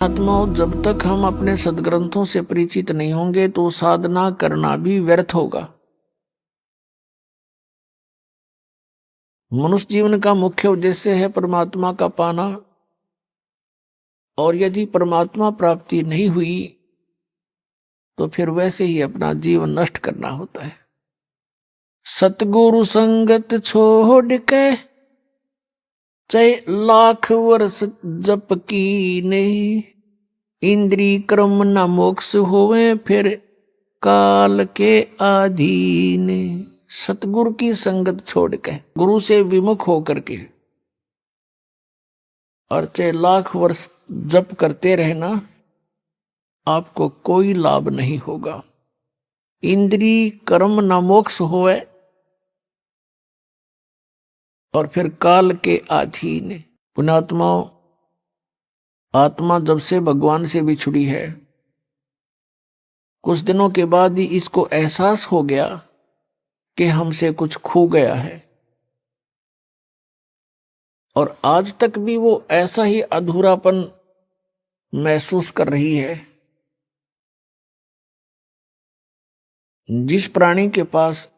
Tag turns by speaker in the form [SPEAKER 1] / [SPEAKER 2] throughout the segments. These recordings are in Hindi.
[SPEAKER 1] आत्माओं, जब तक हम अपने सदग्रंथों से परिचित नहीं होंगे तो साधना करना भी व्यर्थ होगा। मनुष्य जीवन का मुख्य उद्देश्य है परमात्मा का पाना, और यदि परमात्मा प्राप्ति नहीं हुई तो फिर वैसे ही अपना जीवन नष्ट करना होता है। सतगुरु संगत छोड़ के चाहे लाख वर्ष जप की नहीं, इंद्री क्रम न मोक्ष होवे फिर काल के अधीन। सतगुरु की संगत छोड़ के, गुरु से विमुख होकर के, और चाहे लाख वर्ष जप करते रहना, आपको कोई लाभ नहीं होगा। इंद्री कर्म न मोक्ष होवे और फिर काल के अधीन। पुण्यात्माओं, आत्मा जब से भगवान से बिछुड़ी है, कुछ दिनों के बाद ही इसको एहसास हो गया कि हमसे कुछ खो गया है, और आज तक भी वो ऐसा ही अधूरापन महसूस कर रही है। जिस प्राणी के पास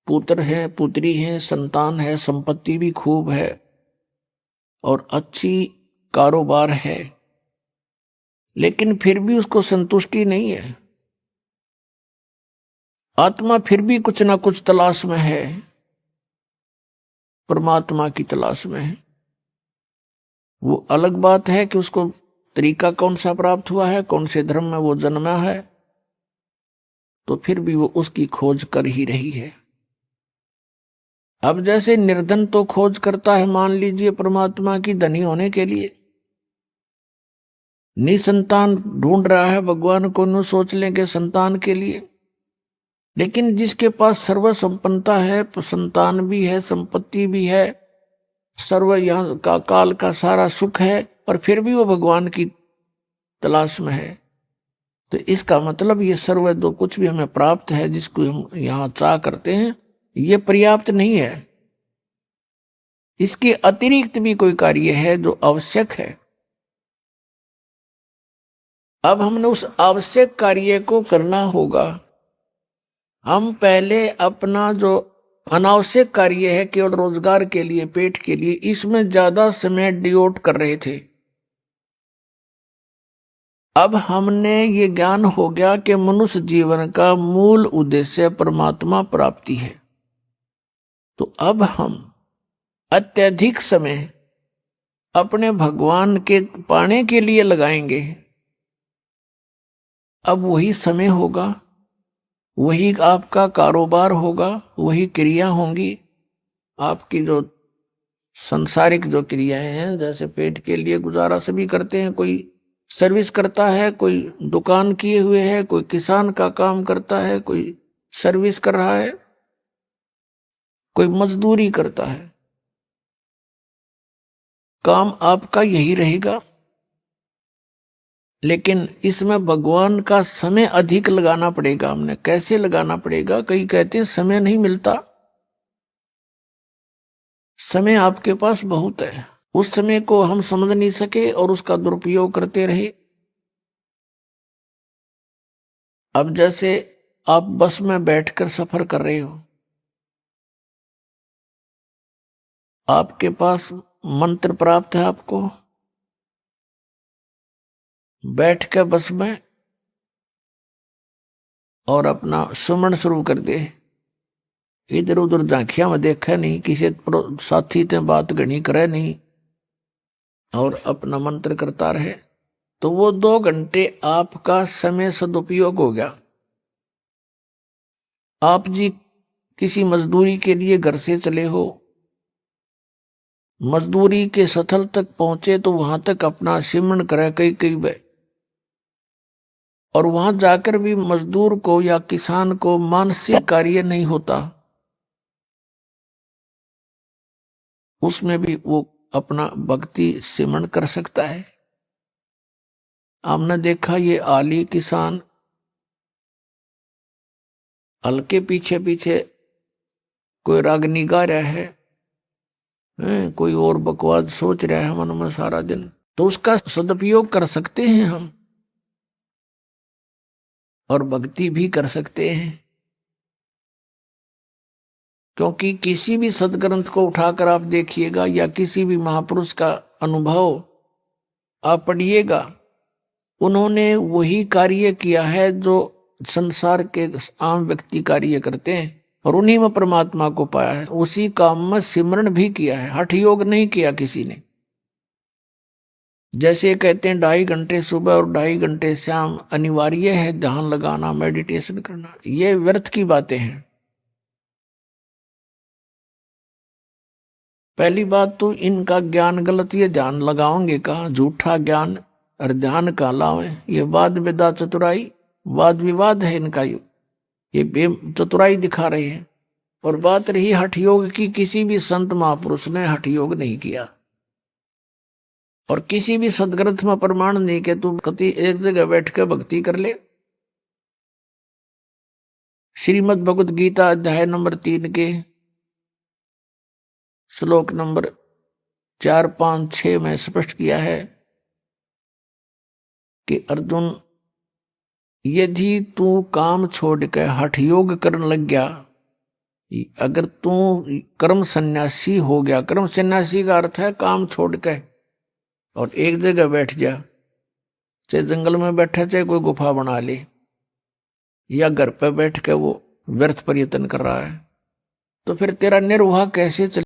[SPEAKER 1] पुत्र है, पुत्री है, संतान है, संपत्ति भी खूब है और अच्छी कारोबार है, लेकिन फिर भी उसको संतुष्टि नहीं है। आत्मा फिर भी कुछ ना कुछ तलाश में है, परमात्मा की तलाश में है। वो अलग बात है कि उसको तरीका कौन सा प्राप्त हुआ है, कौन से धर्म में वो जन्मा है, तो फिर भी वो उसकी खोज कर ही रही है। अब जैसे निर्धन तो खोज करता है, मान लीजिए परमात्मा की धनी होने के लिए, निसंतान ढूंढ रहा है भगवान को, न सोच लेंगे संतान के लिए। लेकिन जिसके पास सर्व संपन्नता है, संतान भी है, संपत्ति भी है, सर्व यहाँ का काल का सारा सुख है, और फिर भी वो भगवान की तलाश में है, तो इसका मतलब ये सर्व जो कुछ भी हमें प्राप्त है, जिसको हम यहाँ चाह करते हैं, ये पर्याप्त नहीं है। इसके अतिरिक्त भी कोई कार्य है जो आवश्यक है। अब हमने उस आवश्यक कार्य को करना होगा। हम पहले अपना जो अनावश्यक कार्य है, केवल रोजगार के लिए, पेट के लिए, इसमें ज्यादा समय डिवोट कर रहे थे। अब हमने ये ज्ञान हो गया कि मनुष्य जीवन का मूल उद्देश्य परमात्मा प्राप्ति है, तो अब हम अत्यधिक समय अपने भगवान के पाने के लिए लगाएंगे। अब वही समय होगा, वही आपका कारोबार होगा, वही क्रिया होंगी। आपकी जो सांसारिक जो क्रियाएं हैं, जैसे पेट के लिए गुजारा सभी करते हैं, कोई सर्विस करता है, कोई दुकान किए हुए है, कोई किसान का काम करता है, कोई सर्विस कर रहा है, कोई मजदूरी करता है। काम आपका यही रहेगा, लेकिन इसमें भगवान का समय अधिक लगाना पड़ेगा। हमने कैसे लगाना पड़ेगा? कई कहते हैं समय नहीं मिलता। समय आपके पास बहुत है, उस समय को हम समझ नहीं सके और उसका दुरुपयोग करते रहे। अब जैसे आप बस में बैठकर सफर कर रहे हो, आपके पास मंत्र प्राप्त है, आपको बैठ के बस में और अपना सुमन शुरू कर दे। इधर उधर झांकिया में देखा नहीं, किसी साथी ते बात घनी करे नहीं, और अपना मंत्र करता रहे, तो वो 2 घंटे आपका समय सदुपयोग हो गया। आप जी किसी मजदूरी के लिए घर से चले हो, मजदूरी के स्थल तक पहुंचे, तो वहां तक अपना सिमरन करे कई कई बार, और वहां जाकर भी मजदूर को या किसान को मानसिक कार्य नहीं होता, उसमें भी वो अपना भक्ति सिमरन कर सकता है। हमने देखा ये आली किसान हल के पीछे पीछे कोई रागनी गा रहा है, कोई और बकवास सोच रहा है मन में सारा दिन, तो उसका सदुपयोग कर सकते हैं हम, और भक्ति भी कर सकते हैं। क्योंकि किसी भी सदग्रंथ को उठाकर आप देखिएगा या किसी भी महापुरुष का अनुभव आप पढ़िएगा, उन्होंने वही कार्य किया है जो संसार के आम व्यक्ति कार्य करते हैं, और उन्हीं में परमात्मा को पाया है। उसी काम में सिमरण भी किया है, हठ योग नहीं किया किसी ने। जैसे कहते हैं 2.5 घंटे सुबह और 2.5 घंटे शाम अनिवार्य है ध्यान लगाना, मेडिटेशन करना, ये व्यर्थ की बातें हैं। पहली बात तो इनका ज्ञान गलत, ये ध्यान लगाओगे कहाँ, झूठा ज्ञान और ध्यान का लावे, ये वाद विदा चतुराई वाद विवाद है इनका, ये चतुराई दिखा रहे हैं। और बात रही हठ योग की, किसी भी संत महापुरुष ने हठ योग नहीं किया, और किसी भी सदग्रंथ में प्रमाण नहीं कि तू कति एक जगह बैठ के भक्ति कर ले। श्रीमद् भगवद गीता अध्याय नंबर 3 के श्लोक नंबर 4, 5, 6 में स्पष्ट किया है कि अर्जुन, यदि तू काम छोड़ के हठ योग करने लग गया, अगर तू कर्म सन्यासी हो गया, कर्म सन्यासी का अर्थ है काम छोड़ के और एक जगह बैठ जा, चाहे जंगल में बैठा, चाहे कोई गुफा बना ले, या घर पे बैठ के वो व्यर्थ प्रयत्न कर रहा है, तो फिर तेरा निर्वाह कैसे चले।